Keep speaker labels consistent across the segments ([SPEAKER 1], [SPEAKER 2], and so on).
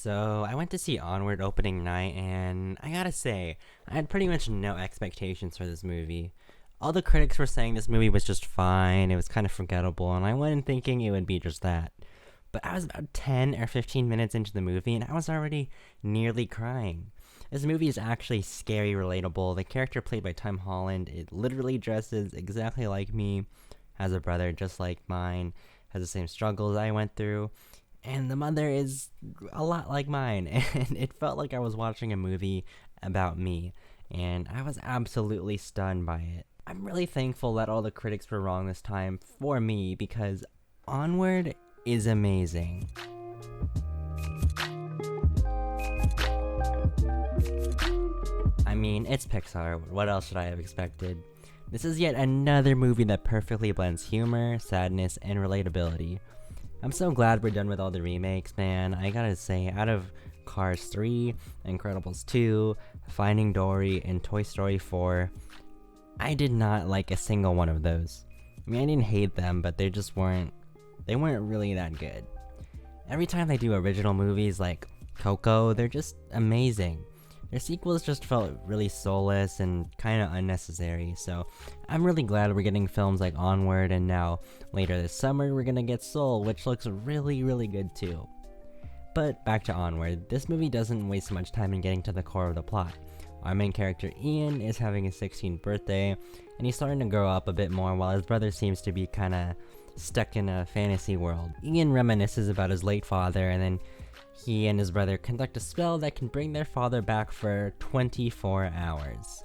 [SPEAKER 1] So, I went to see Onward opening night, and I gotta say, I had pretty much no expectations for this movie. All the critics were saying this movie was just fine, it was kind of forgettable, and I went in thinking it would be just that. But I was about 10 or 15 minutes into the movie, and I was already nearly crying. This movie is actually scary relatable. The character played by Tom Holland, it literally dresses exactly like me, has a brother just like mine, has the same struggles I went through, and the mother is a lot like mine, and it felt like I was watching a movie about me, and I was absolutely stunned by it. I'm really thankful that all the critics were wrong this time for me, because Onward is amazing. I mean, it's Pixar, what else should I have expected? This is yet another movie that perfectly blends humor, sadness, and relatability. I'm so glad we're done with all the remakes, man. I gotta say, out of Cars 3, Incredibles 2, Finding Dory, and Toy Story 4, I did not like a single one of those. I mean, I didn't hate them, but they weren't really that good. Every time they do original movies like Coco, they're just amazing. Their sequels just felt really soulless and kinda unnecessary, so I'm really glad we're getting films like Onward, and now, later this summer, we're gonna get Soul, which looks really, really good too. But back to Onward, this movie doesn't waste much time in getting to the core of the plot. Our main character Ian is having his 16th birthday, and he's starting to grow up a bit more while his brother seems to be kinda stuck in a fantasy world. Ian reminisces about his late father, and then he and his brother conduct a spell that can bring their father back for 24 hours.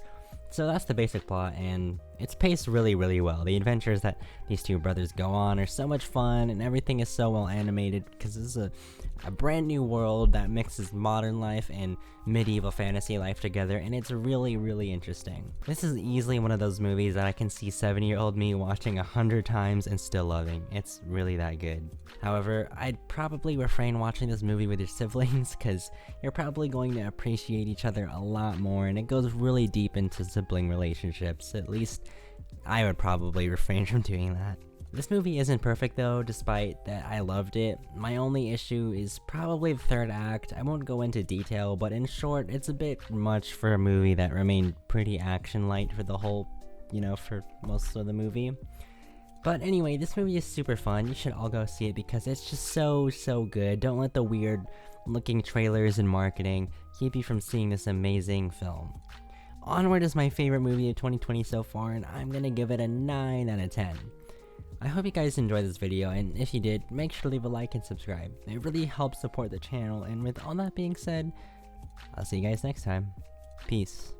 [SPEAKER 1] So that's the basic plot, and it's paced really, really well. The adventures that these two brothers go on are so much fun, and everything is so well animated, because this is a brand new world that mixes modern life and medieval fantasy life together, and it's really, really interesting. This is easily one of those movies that I can see 7-year-old me watching 100 times and still loving. It's really that good. However, I'd probably refrain watching this movie with your siblings, because you're probably going to appreciate each other a lot more, and it goes really deep into sibling relationships. At least, I would probably refrain from doing that. This movie isn't perfect though, despite that I loved it. My only issue is probably the third act. I won't go into detail, but in short, it's a bit much for a movie that remained pretty action light for the whole, for most of the movie. But anyway, this movie is super fun. You should all go see it because it's just so good. Don't let the weird looking trailers and marketing keep you from seeing this amazing film. Onward is my favorite movie of 2020 so far, and I'm gonna give it a 9 out of 10. I hope you guys enjoyed this video, and if you did, make sure to leave a like and subscribe. It really helps support the channel, and with all that being said, I'll see you guys next time. Peace.